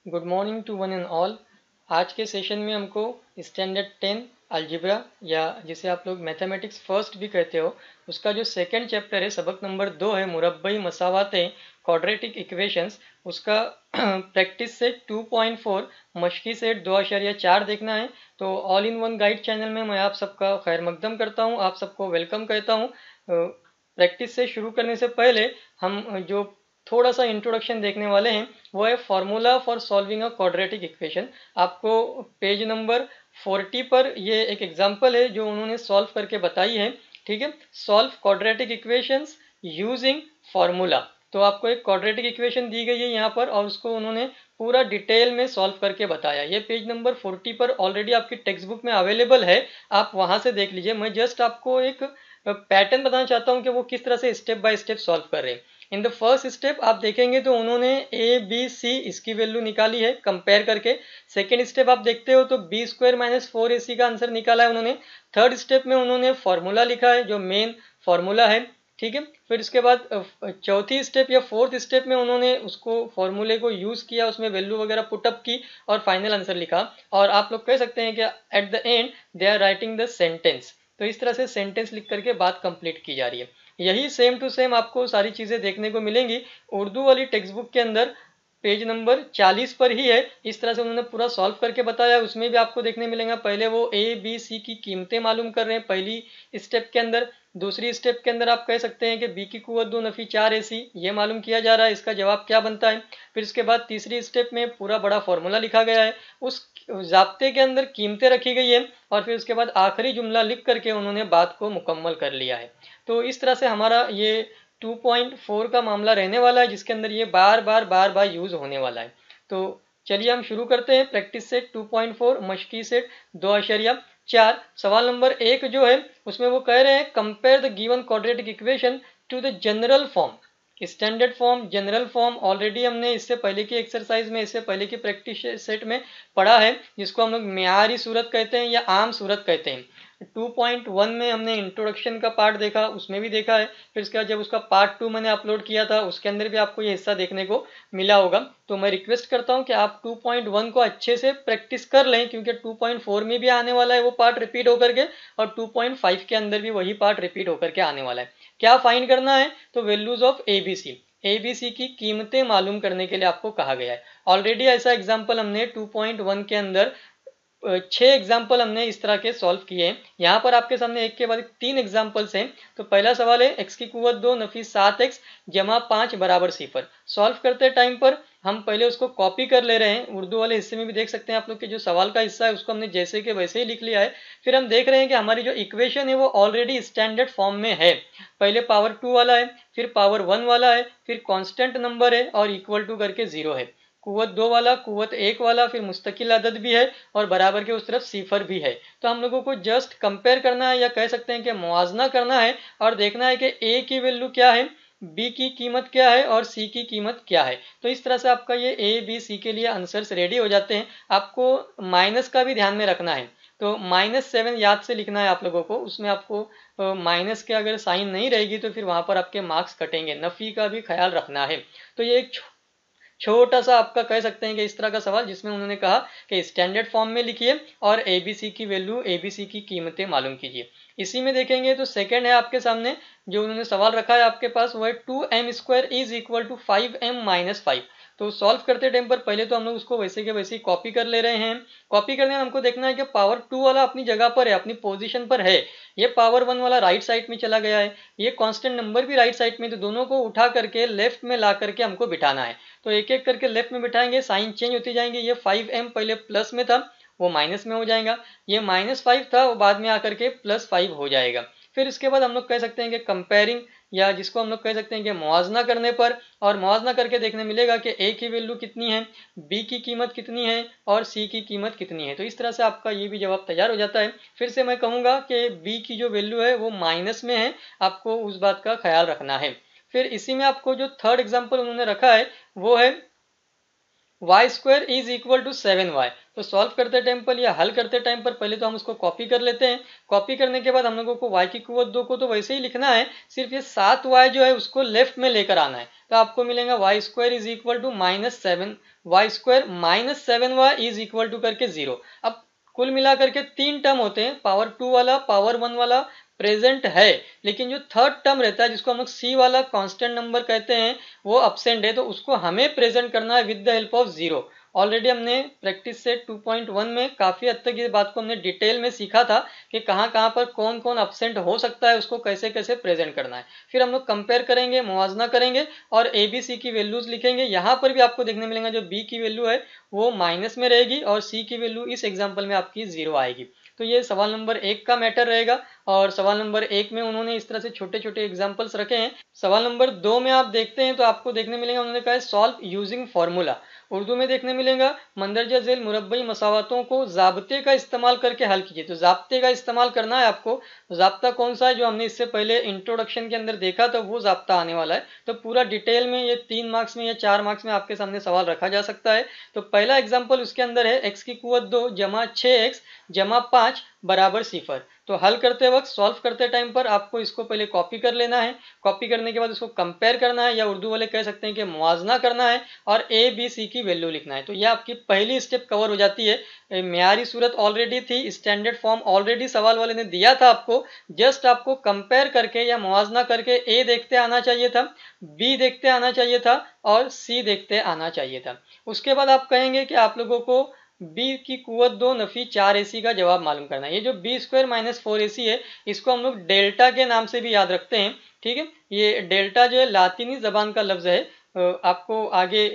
Good morning to one and all. आज के session में हमको स्टैंडर्ड 10 अलजेब्रा या जिसे आप लोग मैथमेटिक्स फर्स्ट भी कहते हो उसका जो सेकंड चैप्टर है, सबक नंबर 2 है, मुरब्बई मसावातें क्वाड्रेटिक इक्वेशंस, उसका प्रैक्टिस सेट 2.4 मशकी सेट 2.4 देखना है। तो all in one guide channel में मैं आप सबका खैर मकदम करता हूँ, आप सबको वेलकम कहता हूँ। प्रैक्टिस से शुरू करने से पहले हम जो थोड़ा सा इंट्रोडक्शन देखने वाले हैं वो है formula for solving a quadratic equation. आपको पेज नंबर 40 पर ये एक एग्जांपल है जो उन्होंने सॉल्व करके बताई है। ठीक है, solve quadratic equations using formula. तो आपको एक क्वाड्रेटिक इक्वेशन दी गई है यहाँ पर और उसको उन्होंने पूरा डिटेल में सॉल्व करके बताया। ये पेज नंबर 40 पर ऑलरेडी आपकी टेक्स्ट बुक में अवेलेबल है, आप वहां से देख लीजिए। मैं जस्ट आपको एक पैटर्न बताना चाहता हूँ कि वो किस तरह से स्टेप बाय स्टेप सॉल्व कर रहे हैं। इन द फर्स्ट स्टेप आप देखेंगे तो उन्होंने ए बी सी इसकी वैल्यू निकाली है कंपेयर करके। सेकेंड स्टेप आप देखते हो तो बी स्क्वायर माइनस 4ac का आंसर निकाला है उन्होंने। थर्ड स्टेप में उन्होंने फॉर्मूला लिखा है जो मेन फॉर्मूला है। ठीक है, फिर इसके बाद चौथी स्टेप या फोर्थ स्टेप में उन्होंने उसको फॉर्मूले को यूज किया, उसमें वैल्यू वगैरह पुटअप की और फाइनल आंसर लिखा। और आप लोग कह सकते हैं कि at the end they are writing the sentence. तो इस तरह से सेंटेंस लिख करके बात कंप्लीट की जा रही है। यही सेम टू सेम आपको सारी चीजें देखने को मिलेंगी उर्दू वाली टेक्स्ट बुक के अंदर, पेज नंबर 40 पर ही है। इस तरह से उन्होंने पूरा सॉल्व करके बताया। उसमें भी आपको देखने मिलेगा, पहले वो ए बी सी की कीमतें मालूम कर रहे हैं पहली स्टेप के अंदर। दूसरी स्टेप के अंदर आप कह सकते हैं कि बी की कुव्वत 2 नफी 4ac ये मालूम किया जा रहा है, इसका जवाब क्या बनता है। फिर इसके बाद तीसरी स्टेप में पूरा बड़ा फॉर्मूला लिखा गया है, उस जाब्ते के अंदर कीमतें रखी गई है और फिर उसके बाद आखिरी जुमला लिख करके उन्होंने बात को मुकम्मल कर लिया है। तो इस तरह से हमारा ये 2.4 का मामला रहने वाला है जिसके अंदर ये बार बार यूज होने वाला है। तो चलिए हम शुरू करते हैं। प्रैक्टिस सेट 2.4 मशकी सेट 2.4। सवाल नंबर 1 जो है उसमें वो कह रहे हैं compare the given quadratic equation two the general form. Standard form, general form already हमने इससे पहले की एक्सरसाइज में, इससे पहले की प्रैक्टिस सेट में पढ़ा है, जिसको हम लोग मेयारी सूरत कहते हैं या आम सूरत कहते हैं। 2.1 में हमने इंट्रोडक्शन का पार्ट देखा, उसमें भी देखा है। फिर इसके बाद जब उसका पार्ट 2 मैंने अपलोड किया था उसके अंदर भी आपको ये हिस्सा देखने को मिला होगा। तो मैं रिक्वेस्ट करता हूं कि आप 2.1 को अच्छे से प्रैक्टिस कर लें क्योंकि 2.4 में भी आने वाला है वो पार्ट रिपीट होकर के और 2.5 के अंदर भी वही पार्ट रिपीट होकर के आने वाला है। क्या फाइंड करना है? तो वैल्यूज ऑफ एबीसी की कीमतें मालूम करने के लिए आपको कहा गया है। ऑलरेडी ऐसा एग्जाम्पल हमने 2.1 के अंदर 6 एग्जाम्पल हमने इस तरह के सॉल्व किए हैं। यहाँ पर आपके सामने एक के बाद 3 एग्जाम्पल्स हैं। तो पहला सवाल है x की कुव्वत 2 नफी 7x जमा 5 बराबर 0। सॉल्व करते टाइम पर हम पहले उसको कॉपी कर ले रहे हैं। उर्दू वाले हिस्से में भी देख सकते हैं आप लोग के जो सवाल का हिस्सा है उसको हमने जैसे के वैसे ही लिख लिया है। फिर हम देख रहे हैं कि हमारी जो इक्वेशन है वो ऑलरेडी स्टैंडर्ड फॉर्म में है। पहले पावर 2 वाला है, फिर पावर 1 वाला है, फिर कॉन्स्टेंट नंबर है और इक्वल टू करके 0 है। कुव्वत 2 वाला, कुव्वत 1 वाला, फिर मुस्तकिल अदद भी है और बराबर के उस तरफ सिफर भी है। तो हम लोगों को जस्ट कंपेयर करना है या कह सकते हैं कि मुआवजना करना है और देखना है कि ए की वैल्यू क्या है, बी की कीमत क्या है और सी की कीमत क्या है। तो इस तरह से आपका ये ए बी सी के लिए आंसर्स रेडी हो जाते हैं। आपको माइनस का भी ध्यान में रखना है। तो -7 याद से लिखना है आप लोगों को। उसमें आपको माइनस के अगर साइन नहीं रहेगी तो फिर वहां पर आपके मार्क्स कटेंगे। नफी का भी ख्याल रखना है। तो ये एक छोटा सा आपका कह सकते हैं कि इस तरह का सवाल जिसमें उन्होंने कहा कि स्टैंडर्ड फॉर्म में लिखिए और एबीसी की वैल्यू, एबीसी की कीमतें मालूम कीजिए। इसी में देखेंगे तो सेकंड है आपके सामने जो उन्होंने सवाल रखा है आपके पास, वो है 2m² is equal to 5m-5। तो सॉल्व करते टाइम पर पहले तो हम लोग उसको वैसे के वैसे ही कॉपी कर ले रहे हैं। कॉपी करने में हमको देखना है कि पावर 2 वाला अपनी जगह पर है, अपनी पोजीशन पर है। ये पावर 1 वाला राइट साइड में चला गया है, ये कांस्टेंट नंबर भी राइट साइड में। तो दोनों को उठा करके लेफ्ट में ला करके हमको बिठाना है। तो एक एक करके लेफ्ट में बिठाएंगे, साइन चेंज होती जाएंगे। ये 5m पहले प्लस में था वो माइनस में हो जाएगा, ये -5 था वो बाद में आकर के +5 हो जाएगा। फिर इसके बाद हम लोग कह सकते हैं कि कंपेयरिंग या जिसको हम लोग कह सकते हैं कि मुआवजना करने पर, और मुआवजना करके देखने मिलेगा कि ए की वैल्यू कितनी है, बी की कीमत कितनी है और सी की कीमत कितनी है। तो इस तरह से आपका ये भी जवाब तैयार हो जाता है। फिर से मैं कहूंगा कि बी की जो वैल्यू है वो माइनस में है, आपको उस बात का ख्याल रखना है। फिर इसी में आपको जो थर्ड एग्जाम्पल उन्होंने रखा है वो है y square is equal to 7y। तो सॉल्व करते टाइम पर या हल करते टाइम पर पहले तो हम उसको कॉपी कर लेते हैं। कॉपी करने के बाद हम लोगों को y की कुवत 2 को तो वैसे ही लिखना है, सिर्फ ये 7y जो है उसको लेफ्ट में लेकर आना है। तो आपको मिलेगा y square is equal to -7 y square -7y is equal to करके 0। अब कुल मिलाकर के 3 टर्म होते हैं, पावर 2 वाला, पावर 1 वाला प्रेजेंट है, लेकिन जो थर्ड टर्म रहता है जिसको हम लोग सी वाला कांस्टेंट नंबर कहते हैं वो अब्सेंट है, तो उसको हमें प्रेजेंट करना है with the help of 0। Already हमने प्रैक्टिस से 2.1 में काफी हद तक ये बात को हमने डिटेल में सीखा था कि कहाँ पर कौन कौन अब्सेंट हो सकता है, उसको कैसे कैसे प्रेजेंट करना है। फिर हम लोग कंपेयर करेंगे, मुआवजा करेंगे और ए बी सी की वैल्यूज लिखेंगे। यहाँ पर भी आपको देखने मिलेगा जो बी की वैल्यू है वो माइनस में रहेगी और सी की वैल्यू इस एग्जाम्पल में आपकी 0 आएगी। तो ये सवाल नंबर 1 का मैटर रहेगा और सवाल नंबर 1 में उन्होंने इस तरह से छोटे छोटे एग्जाम्पल्स रखे हैं। सवाल नंबर 2 में आप देखते हैं तो आपको देखने मिलेगा उन्होंने कहा है सॉल्व यूजिंग फॉर्मूला। उर्दू में देखने मिलेगा मंदरजा झेल मुरब्बई मसावतों को जाब्ते का इस्तेमाल करके हल कीजिए। तो जाब्ते का इस्तेमाल करना है आपको। जाब्ता कौन सा है जो हमने इससे पहले इंट्रोडक्शन के अंदर देखा था, वो जाब्ता आने वाला है। तो पूरा डिटेल में ये 3 मार्क्स में या 4 मार्क्स में आपके सामने सवाल रखा जा सकता है। तो पहला एग्जाम्पल उसके अंदर है x की कुवत 2 जमा 6x जमा 5 बराबर 0। तो हल करते वक्त, सॉल्व करते टाइम पर आपको इसको पहले कॉपी कर लेना है। कॉपी करने के बाद उसको कंपेयर करना है या उर्दू वाले कह सकते हैं कि मुआवजा करना है और ए बी सी की वैल्यू लिखना है। तो यह आपकी पहली स्टेप कवर हो जाती है। म्यारी सूरत ऑलरेडी थी, स्टैंडर्ड फॉर्म ऑलरेडी सवाल वाले ने दिया था आपको, जस्ट आपको कंपेयर करके या मुआवजा करके ए देखते आना चाहिए था, बी देखते आना चाहिए था और सी देखते आना चाहिए था। उसके बाद आप कहेंगे कि आप लोगों को b की कुवत 2 नफी 4ac का जवाब मालूम करना है। ये जो b स्क्वायर माइनस 4ac है इसको हम लोग डेल्टा के नाम से भी याद रखते हैं, ठीक है। ये डेल्टा जो है लातीनी जबान का लफ्ज है, आपको आगे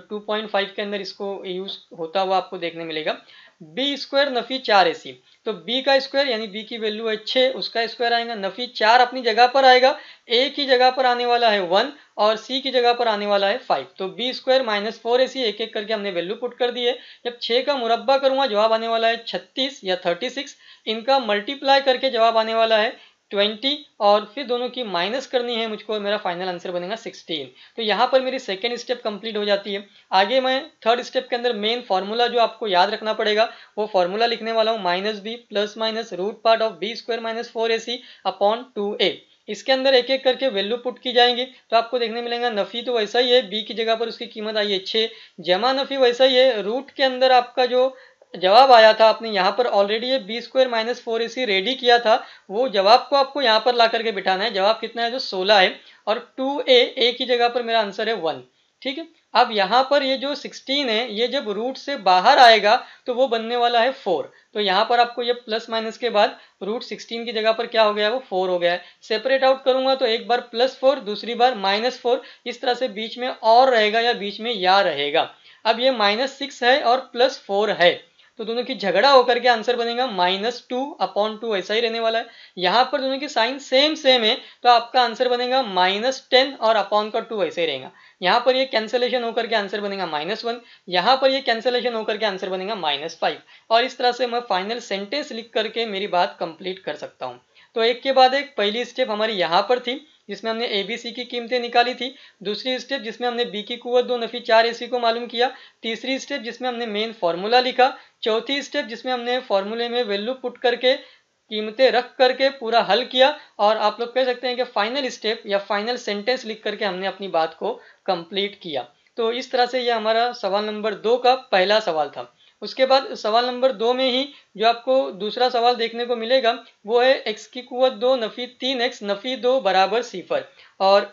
2.5 के अंदर इसको यूज होता हुआ आपको देखने मिलेगा। बी स्क्वायर नफी 4ac, तो b का स्क्वायर यानी b की वैल्यू है 6, उसका स्क्वायर आएगा, नफी 4 अपनी जगह पर आएगा, a की जगह पर आने वाला है 1 और c की जगह पर आने वाला है 5। तो b स्क्वायर माइनस 4ac एक एक करके हमने वैल्यू पुट कर दी है। जब 6 का मुरब्बा करूंगा जवाब आने वाला है 36 या 36, इनका मल्टीप्लाई करके जवाब आने वाला है 20 और फिर दोनों की माइनस करनी है मुझको, मेरा फाइनल आंसर बनेगा 16। तो यहाँ पर मेरी सेकेंड स्टेप कंप्लीट हो जाती है। आगे मैं थर्ड स्टेप के अंदर मेन फॉर्मूला जो आपको याद रखना पड़ेगा वो फॉर्मूला लिखने वाला हूँ, minus b plus minus root part of b square minus 4ac upon 2a। इसके अंदर एक एक करके वैल्यू पुट की जाएंगी। तो आपको देखने मिलेगा नफी तो वैसा ही है, बी की जगह पर उसकी कीमत आई है 6, जमा नफी वैसा ही है, रूट के अंदर आपका जो जवाब आया था आपने यहाँ पर ऑलरेडी ये B square minus 4ac ready किया था, वो जवाब को आपको यहाँ पर ला करके बिठाना है। जवाब कितना है जो 16 है और 2a की जगह पर मेरा आंसर है 1, ठीक है। अब यहाँ पर ये जो 16 है ये जब रूट से बाहर आएगा तो वो बनने वाला है 4। तो यहाँ पर आपको ये प्लस माइनस के बाद रूट 16 की जगह पर क्या हो गया है वो 4 हो गया है। सेपरेट आउट करूंगा तो एक बार +4 दूसरी बार -4, इस तरह से बीच में और रहेगा या बीच में या रहेगा। अब ये -6 है और +4 है तो दोनों की झगड़ा होकर के आंसर बनेगा -2/2, ऐसा ही रहने वाला है। यहाँ पर दोनों की साइन सेम सेम है तो आपका आंसर बनेगा -10 और अपॉन का 2 ऐसे ही रहेगा। यहाँ पर ये कैंसिलेशन होकर के आंसर बनेगा -1, यहाँ पर ये कैंसिलेशन होकर के आंसर बनेगा -5 और इस तरह से मैं फाइनल सेंटेंस लिख करके मेरी बात कंप्लीट कर सकता हूँ। तो एक के बाद एक पहली स्टेप हमारी यहाँ पर थी जिसमें हमने ए बी सी की कीमतें निकाली थी, दूसरी स्टेप जिसमें हमने बी की कुवत 2 नफी 4ac को मालूम किया, तीसरी स्टेप जिसमें हमने मेन फॉर्मूला लिखा, चौथी स्टेप जिसमें हमने फॉर्मूले में वैल्यू पुट करके कीमतें रख करके पूरा हल किया और आप लोग कह सकते हैं कि फाइनल स्टेप या फाइनल सेंटेंस लिख करके हमने अपनी बात को कंप्लीट किया। तो इस तरह से यह हमारा सवाल नंबर 2 का पहला सवाल था। उसके बाद सवाल नंबर 2 में ही जो आपको दूसरा सवाल देखने को मिलेगा वो है x की कुवत 2 नफी 3x नफी 2 बराबर 0 और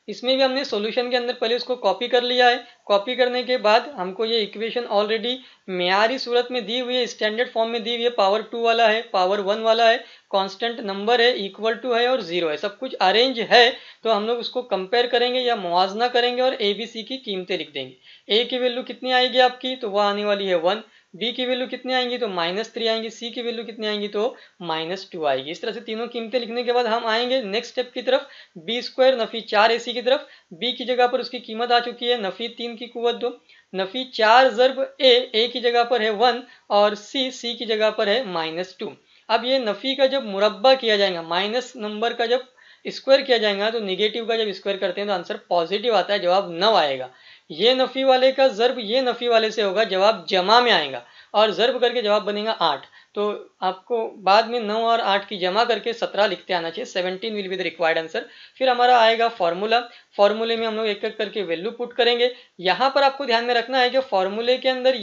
इसमें भी हमने सॉल्यूशन के अंदर पहले उसको कॉपी कर लिया है। कॉपी करने के बाद हमको ये इक्वेशन ऑलरेडी म्यारी सूरत में दी हुई है, स्टैंडर्ड फॉर्म में दी हुई है, पावर 2 वाला है, पावर 1 वाला है, कांस्टेंट नंबर है, इक्वल टू है और 0 है, सब कुछ अरेंज है। तो हम लोग उसको कंपेयर करेंगे या मुआवजा करेंगे और ए बी सी की कीमतें लिख देंगे। ए की वैल्यू कितनी आएगी आपकी तो वह आने वाली है 1, बी की वैल्यू कितनी आएंगी तो -3 आएंगी, सी की वैल्यू कितनी आएंगी तो -2 आएगी। इस तरह से तीनों कीमतें लिखने के बाद हम आएंगे नेक्स्ट स्टेप की तरफ, बी स्क्वायर नफी 4ac की तरफ। बी की जगह पर उसकी कीमत आ चुकी है नफी 3 की कुवत 2, नफी 4 ज़र्ब ए की जगह पर है 1 और सी की जगह पर है -2। अब ये नफी का जब मुरब्बा किया जाएगा, माइनस नंबर का जब स्क्वायर किया जाएगा तो निगेटिव का जब स्क्वायर करते हैं तो आंसर पॉजिटिव आता है, जवाब 9 आएगा। ये नफ़ी वाले का ज़र्ब ये नफ़ी वाले से होगा, जवाब जमा में आएगा और ज़र्ब करके जवाब बनेगा 8। तो आपको बाद में 9 और 8 की जमा करके 17 लिखते आना चाहिए। 17 will be the required answer. फिर हमारा आएगा फॉर्मूला। फॉर्मूले में हम लोग एक एक करके वैल्यू पुट करेंगे। यहाँ पर आपको ध्यान में रखना है जो फॉर्मूले के अंदर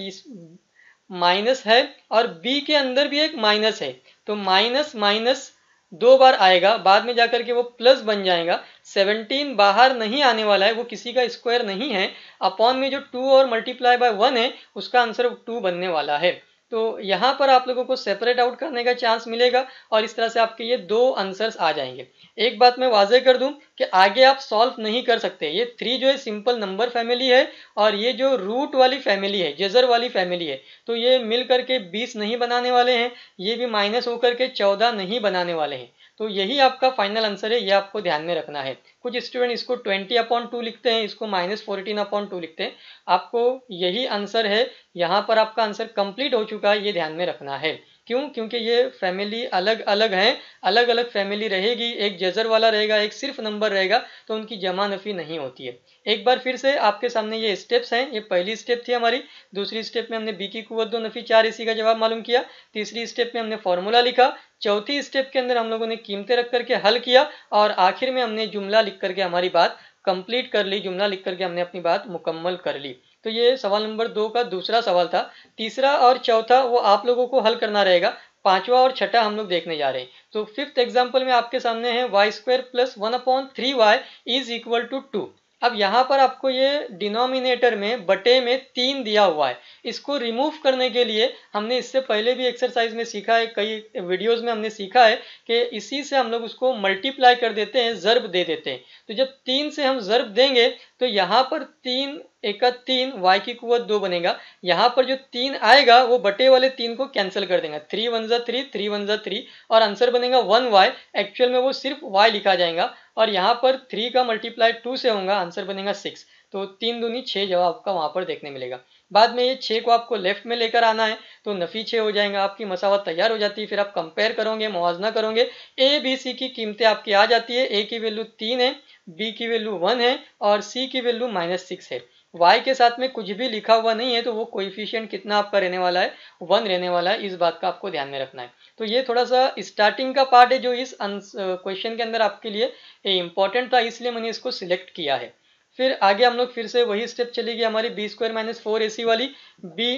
माइनस है और बी के अंदर भी एक माइनस है, तो माइनस माइनस 2 बार आएगा, बाद में जाकर के वो प्लस बन जाएगा। 17 बाहर नहीं आने वाला है, वो किसी का स्क्वायर नहीं है। अपॉन में जो 2 और मल्टीप्लाई बाय 1 है उसका आंसर 2 बनने वाला है। तो यहाँ पर आप लोगों को सेपरेट आउट करने का चांस मिलेगा और इस तरह से आपके ये 2 आंसर्स आ जाएंगे। एक बात मैं वाजे कर दूं कि आगे आप सॉल्व नहीं कर सकते। ये 3 जो है सिंपल नंबर फैमिली है और ये जो रूट वाली फैमिली है, जजर वाली फैमिली है, तो ये मिल करके 20 नहीं बनाने वाले हैं, ये भी माइनस होकर के 14 नहीं बनाने वाले हैं। तो यही आपका फाइनल आंसर है, ये आपको ध्यान में रखना है। कुछ स्टूडेंट इसको 20/2 लिखते हैं, इसको -14/2 लिखते हैं। आपको यही आंसर है, यहाँ पर आपका आंसर कंप्लीट हो चुका है, ये ध्यान में रखना है। क्यों? क्योंकि ये फैमिली अलग अलग हैं, अलग अलग फैमिली रहेगी, एक जजर वाला रहेगा, एक सिर्फ नंबर रहेगा, तो उनकी जमा नफी नहीं होती है। एक बार फिर से आपके सामने ये स्टेप्स हैं। ये पहली स्टेप थी हमारी। दूसरी स्टेप में हमने बी की कुव्वत 2 नफी 4 इसी का जवाब मालूम किया। तीसरी स्टेप में हमने फॉर्मूला लिखा। चौथी स्टेप के अंदर हम लोगों ने कीमतें रख करके हल किया और आखिर में हमने जुमला लिख करके हमारी बात कंप्लीट कर ली, जुमला लिख करके हमने अपनी बात मुकम्मल कर ली। तो ये सवाल नंबर 2 का दूसरा सवाल था। तीसरा और चौथा वो आप लोगों को हल करना रहेगा। पांचवा और छठा हम लोग देखने जा रहे हैं। तो फिफ्थ एग्जाम्पल में आपके सामने है y² + 1/3y = 2। अब यहाँ पर आपको ये डिनोमिनेटर में बटे में 3 दिया हुआ है। इसको रिमूव करने के लिए हमने इससे पहले भी एक्सरसाइज में सीखा है, कई वीडियोस में हमने सीखा है कि इसी से हम लोग उसको मल्टीप्लाई कर देते हैं, ज़र्ब दे देते हैं। तो जब 3 से हम ज़र्ब देंगे तो यहाँ पर 3 × 3 y की कुव्वत 2 बनेगा। यहाँ पर जो 3 आएगा वो बटे वाले 3 को कैंसिल कर देगा। 3 × 1 = 3, 3 × 1 = 3 और आंसर बनेगा 1y। एक्चुअल में वो सिर्फ y लिखा जाएगा और यहाँ पर 3 का मल्टीप्लाई 2 से होगा, आंसर बनेगा 6। तो 3 दूनी 6 जवाब आपका वहाँ पर देखने मिलेगा। बाद में ये 6 को आपको लेफ्ट में लेकर आना है तो नफी 6 हो जाएगा, आपकी मसावत तैयार हो जाती है। फिर आप कंपेयर करोगे, मुआवजना करोगे। ए बी सी की कीमतें आपकी आ जाती है। ए की वैल्यू 3 है, बी की वैल्यू 1 है और सी की वैल्यू -6 है। y के साथ में कुछ भी लिखा हुआ नहीं है तो वो कोएफिशिएंट कितना आपका रहने वाला है, 1 रहने वाला है। इस बात का आपको ध्यान में रखना है। तो ये थोड़ा सा स्टार्टिंग का पार्ट है जो इस क्वेश्चन के अंदर आपके लिए इंपॉर्टेंट था, इसलिए मैंने इसको सिलेक्ट किया है। फिर आगे हम लोग फिर से वही स्टेप चलेगी हमारी b² - 4ac वाली। b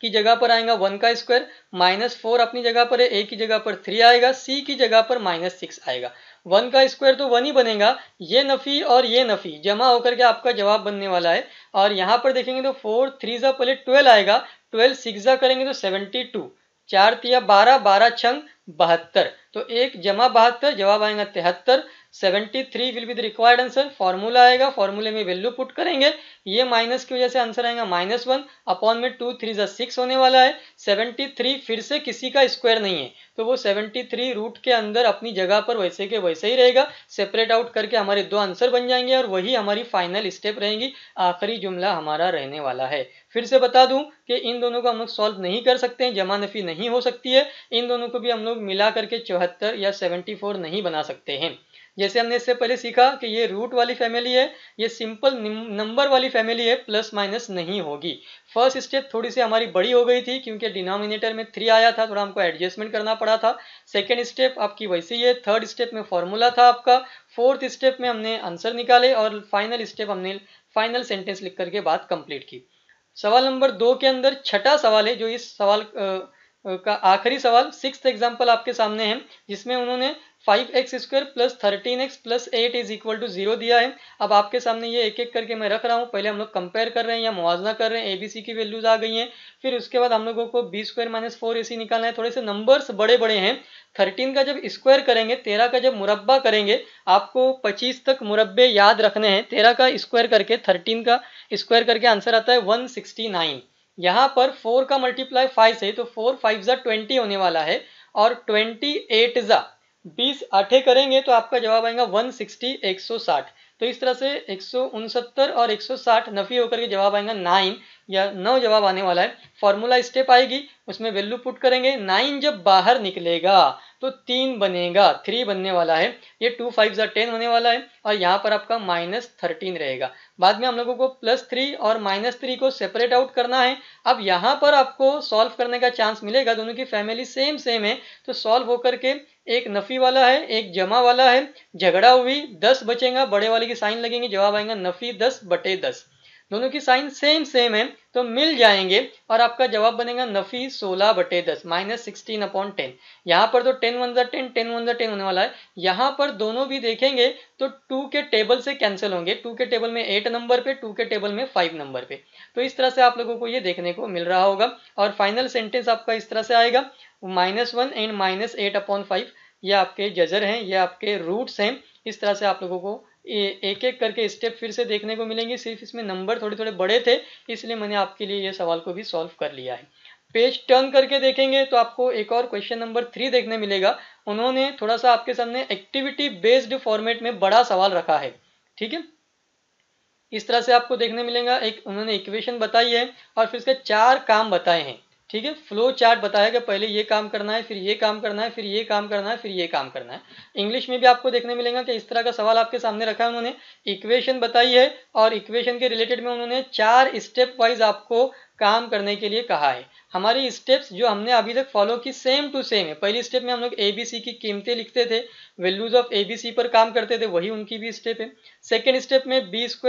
की जगह पर आएगा 1 का स्क्वायर, -4 अपनी जगह पर है, a की जगह पर 3 आएगा, c की जगह पर -6 आएगा। 1 का स्क्वायर तो 1 ही बनेगा। ये नफी और ये नफी जमा होकर के आपका जवाब बनने वाला है। और यहाँ पर देखेंगे तो 4 3 जा पहले 12 आएगा, 12 6 जा करेंगे तो 72, 4 तिया 12, 12 छंग 72, तो 1 जमा 72 जवाब आएगा 73। 73 will be the required answer. Formula आएगा, फॉर्मूले में वैल्यू पुट करेंगे, ये माइनस की वजह से आंसर आएगा -1 अपॉन में 2 3 जा 6 होने वाला है। 73 फिर से किसी का स्क्वायर नहीं है तो वो 73 रूट के अंदर अपनी जगह पर वैसे के वैसे ही रहेगा। सेपरेट आउट करके हमारे 2 आंसर बन जाएंगे और वही हमारी फाइनल स्टेप रहेगी, आखिरी जुमला हमारा रहने वाला है। फिर से बता दूं कि इन दोनों को हम लोग सॉल्व नहीं कर सकते हैं, जमा नफी नहीं हो सकती है। इन दोनों को भी हम लोग मिला करके 74 या 74 नहीं बना सकते हैं। जैसे हमने इससे पहले सीखा कि ये रूट वाली फैमिली है, ये सिंपल नंबर वाली फैमिली है, प्लस माइनस नहीं होगी। फर्स्ट स्टेप थोड़ी सी हमारी बड़ी हो गई थी क्योंकि डिनोमिनेटर में 3 आया था, थोड़ा हमको एडजस्टमेंट करना पड़ा था। सेकेंड स्टेप आपकी वैसी है। थर्ड स्टेप में फॉर्मूला था आपका। फोर्थ स्टेप में हमने आंसर निकाले और फाइनल स्टेप हमने फाइनल सेंटेंस लिख करके बात कंप्लीट की। सवाल नंबर 2 के अंदर छठा सवाल है जो इस सवाल का आखिरी सवाल, सिक्स्थ एग्जाम्पल आपके सामने है, जिसमें उन्होंने 5x² + 13x + 8 = 0 दिया है। अब आपके सामने ये एक एक करके मैं रख रहा हूँ। पहले हम लोग कंपेयर कर रहे हैं या मुआवजा कर रहे हैं, ABC की वैल्यूज आ गई हैं। फिर उसके बाद हम लोगों को b² - 4ac निकालना है। थोड़े से नंबर्स बड़े बड़े हैं। 13 का जब स्क्वायर करेंगे, 13 का जब मुरब्बा करेंगे, आपको 25 तक मुरब्बे याद रखने हैं। 13 का स्क्वायर करके 13 का स्क्वायर करके आंसर आता है 169। यहाँ पर 4 का मल्टीप्लाई 5 से, तो 4 5 जा 20 होने वाला है और 28 जा 20 आठे करेंगे तो आपका जवाब आएगा 160 160। तो इस तरह से 169 और 160 नफी होकर के जवाब आएगा 9 या 9 जवाब आने वाला है। फॉर्मूला स्टेप आएगी, उसमें वैल्यू पुट करेंगे। 9 जब बाहर निकलेगा तो 3 बनेगा, 3 बनने वाला है। ये 2 5 10 होने वाला है और यहाँ पर आपका -13 रहेगा। बाद में हम लोगों को +3 और -3 को सेपरेट आउट करना है। अब यहाँ पर आपको सॉल्व करने का चांस मिलेगा, दोनों की फैमिली सेम सेम है, तो सॉल्व होकर के एक नफी वाला है, एक जमा वाला है, झगड़ा हुई 10 बचेगा, बड़े वाले की साइन लगेंगे, जवाब आएगा नफी 10/10। दोनों की साइन सेम सेम है तो मिल जाएंगे और आपका जवाब बनेगा नफी 16/10 -16/10। यहाँ पर तो 10 1 10 10 1 10 होने वाला है। यहाँ पर दोनों भी देखेंगे तो 2 के टेबल से कैंसिल होंगे, 2 के टेबल में 8 नंबर पे, 2 के टेबल में 5 नंबर पे। तो इस तरह से आप लोगों को ये देखने को मिल रहा होगा और फाइनल सेंटेंस आपका इस तरह से आएगा, -1 एंड -8/5 ये आपके जजर हैं, ये आपके रूट्स हैं। इस तरह से आप लोगों को एक एक करके स्टेप फिर से देखने को मिलेंगे। सिर्फ इसमें नंबर थोड़े थोड़े बड़े थे, इसलिए मैंने आपके लिए ये सवाल को भी सॉल्व कर लिया है। पेज टर्न करके देखेंगे तो आपको एक और क्वेश्चन नंबर 3 देखने मिलेगा। उन्होंने थोड़ा सा आपके सामने एक्टिविटी बेस्ड फॉर्मेट में बड़ा सवाल रखा है, ठीक है। इस तरह से आपको देखने मिलेगा, एक उन्होंने इक्वेशन बताई है और फिर इसके 4 काम बताए हैं, ठीक है। फ्लो चार्ट बताया कि पहले ये काम करना है, फिर ये काम करना है, फिर ये काम करना है, फिर ये काम करना है। इंग्लिश में भी आपको देखने मिलेगा कि इस तरह का सवाल आपके सामने रखा है, उन्होंने इक्वेशन बताई है और इक्वेशन के रिलेटेड में उन्होंने 4 स्टेप वाइज आपको काम करने के लिए कहा है। हमारी स्टेप्स जो हमने अभी तक फॉलो की सेम टू सेम है। पहली स्टेप में हम लोग ABC की कीमतें लिखते थे, वैल्यूज ऑफ ABC पर काम करते थे, वही उनकी भी स्टेप है। सेकेंड स्टेप में B² -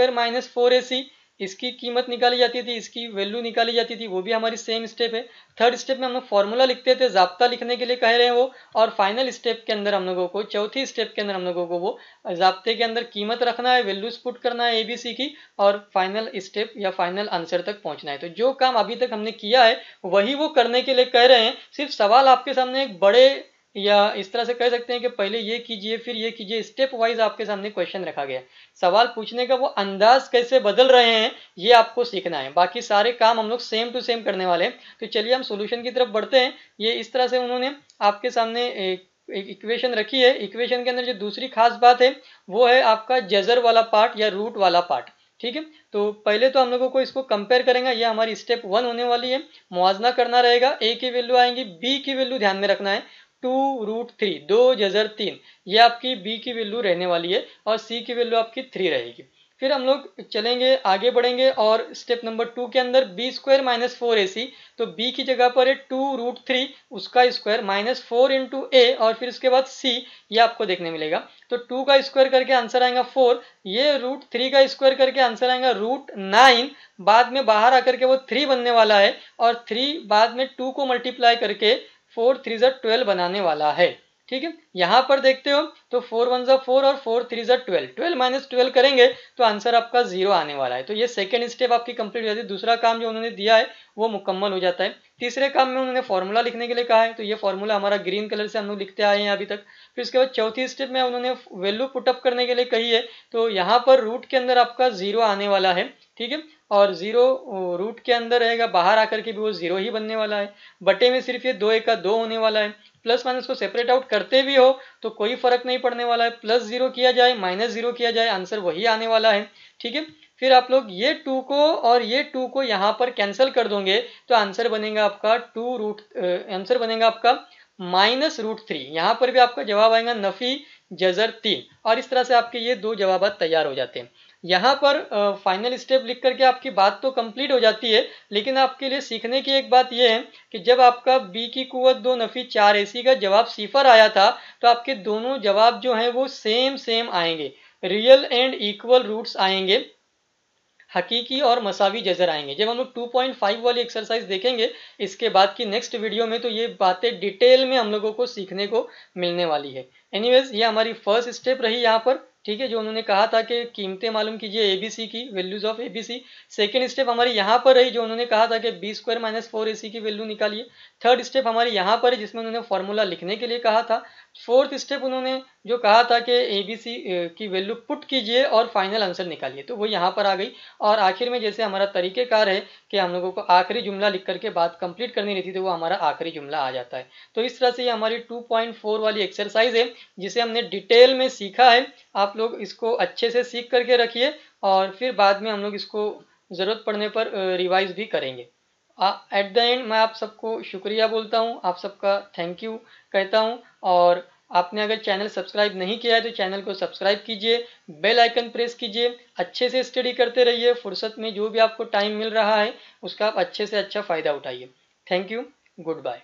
4AC इसकी कीमत निकाली जाती थी, इसकी वैल्यू निकाली जाती थी, वो भी हमारी सेम स्टेप है। थर्ड स्टेप में हम लोग फॉर्मूला लिखते थे, जाब्ता लिखने के लिए कह रहे हैं वो। और फाइनल स्टेप के अंदर हम लोगों को, चौथी स्टेप के अंदर हम लोगों को वो जाब्ते के अंदर कीमत रखना है, वैल्यूज पुट करना है ABC की और फाइनल स्टेप या फाइनल आंसर तक पहुंचना है। तो जो काम अभी तक हमने किया है वही वो करने के लिए कह रहे हैं। सिर्फ सवाल आपके सामने एक बड़े या इस तरह से कह सकते हैं कि पहले ये कीजिए फिर ये कीजिए, स्टेप वाइज आपके सामने क्वेश्चन रखा गया है। सवाल पूछने का वो अंदाज कैसे बदल रहे हैं ये आपको सीखना है, बाकी सारे काम हम लोग सेम टू सेम करने वाले हैं। तो चलिए हम सॉल्यूशन की तरफ बढ़ते हैं। ये इस तरह से उन्होंने आपके सामने एक इक्वेशन रखी है। इक्वेशन के अंदर जो दूसरी खास बात है वो है आपका जजर वाला पार्ट या रूट वाला पार्ट, ठीक है। तो पहले तो हम लोगों को इसको कंपेयर करेंगे, ये हमारी स्टेप 1 होने वाली है। मुआवजा करना रहेगा, A की वैल्यू आएंगी, B की वैल्यू ध्यान में रखना है 2√3, 2 जजर 3, ये आपकी B की वैल्यू रहने वाली है और C की वैल्यू आपकी 3 रहेगी। फिर हम लोग चलेंगे आगे बढ़ेंगे और स्टेप नंबर 2 के अंदर B² - 4AC, तो B की जगह पर है 2√3 उसका स्क्वायर -4 × A और फिर उसके बाद C, ये आपको देखने मिलेगा। तो 2 का स्क्वायर करके आंसर आएगा 4, ये √3 का स्क्वायर करके आंसर आएगा √9, बाद में बाहर आकर के वो 3 बनने वाला है और 3 बाद में 2 को मल्टीप्लाई करके 4 3 12 बनाने वाला है, ठीक है। यहाँ पर देखते हो तो 4 1 4 और 4 3 12, 12 - 12 करेंगे तो आंसर आपका 0 आने वाला है। तो ये सेकंड स्टेप आपकी कंप्लीट हो जाती है। दूसरा काम जो उन्होंने दिया है वो मुकम्मल हो जाता है। तीसरे काम में उन्होंने फॉर्मूला लिखने के लिए कहा है, तो ये फॉर्मूला हमारा ग्रीन कलर से हम लोग लिखते आए हैं अभी तक। फिर उसके बाद चौथी स्टेप में उन्होंने वैल्यू पुटअप करने के लिए कही है, तो यहाँ पर रूट के अंदर आपका 0 आने वाला है, ठीक है। और 0 रूट के अंदर रहेगा, बाहर आकर के भी वो 0 ही बनने वाला है। बटे में सिर्फ ये 2 1 का 2 होने वाला है। प्लस माइनस को सेपरेट आउट करते भी हो तो कोई फर्क नहीं पड़ने वाला है, +0 किया जाए -0 किया जाए आंसर वही आने वाला है, ठीक है। फिर आप लोग ये 2 को और ये 2 को यहाँ पर कैंसिल कर दोगे तो आंसर बनेगा आपका आंसर बनेगा आपका -√3। यहाँ पर भी आपका जवाब आएगा नफी जजर 3 और इस तरह से आपके ये 2 जवाब तैयार हो जाते हैं। यहाँ पर फाइनल स्टेप लिख करके आपकी बात तो कंप्लीट हो जाती है, लेकिन आपके लिए सीखने की एक बात यह है कि जब आपका B की कुव्वत 2 नफी 4 AC का जवाब सिफर आया था तो आपके दोनों जवाब जो हैं वो सेम सेम आएंगे, रियल एंड इक्वल रूट्स आएंगे, हकीकी और मसावी जजर आएंगे। जब हम लोग 2.5 वाली एक्सरसाइज देखेंगे इसके बाद की नेक्स्ट वीडियो में तो ये बातें डिटेल में हम लोगों को सीखने को मिलने वाली है। एनीवेज ये हमारी फर्स्ट स्टेप रही यहाँ पर, ठीक है, जो उन्होंने कहा था कि कीमतें मालूम कीजिए ABC की, values of ABC। Second step हमारी यहाँ पर रही जो उन्होंने कहा था कि B² - 4AC की वैल्यू निकालिए। थर्ड स्टेप हमारी यहाँ पर है जिसमें उन्होंने फॉर्मूला लिखने के लिए कहा था। फोर्थ स्टेप उन्होंने जो कहा था कि ABC की वैल्यू पुट कीजिए और फाइनल आंसर निकालिए, तो वो यहाँ पर आ गई। और आखिर में जैसे हमारा तरीकेकार है कि हम लोगों को आखिरी जुमला लिख करके बात कंप्लीट करनी रहती तो वो हमारा आखिरी जुमला आ जाता है। तो इस तरह से ये हमारी 2.4 वाली एक्सरसाइज है जिसे हमने डिटेल में सीखा है। आप लोग इसको अच्छे से सीख करके रखिए और फिर बाद में हम लोग इसको ज़रूरत पड़ने पर रिवाइज भी करेंगे। एट द एंड मैं आप सबको शुक्रिया बोलता हूँ, आप सबका थैंक यू कहता हूँ। और आपने अगर चैनल सब्सक्राइब नहीं किया है तो चैनल को सब्सक्राइब कीजिए, बेल आइकन प्रेस कीजिए, अच्छे से स्टडी करते रहिए। फुर्सत में जो भी आपको टाइम मिल रहा है उसका आप अच्छे से अच्छा फ़ायदा उठाइए। Thank you, good bye.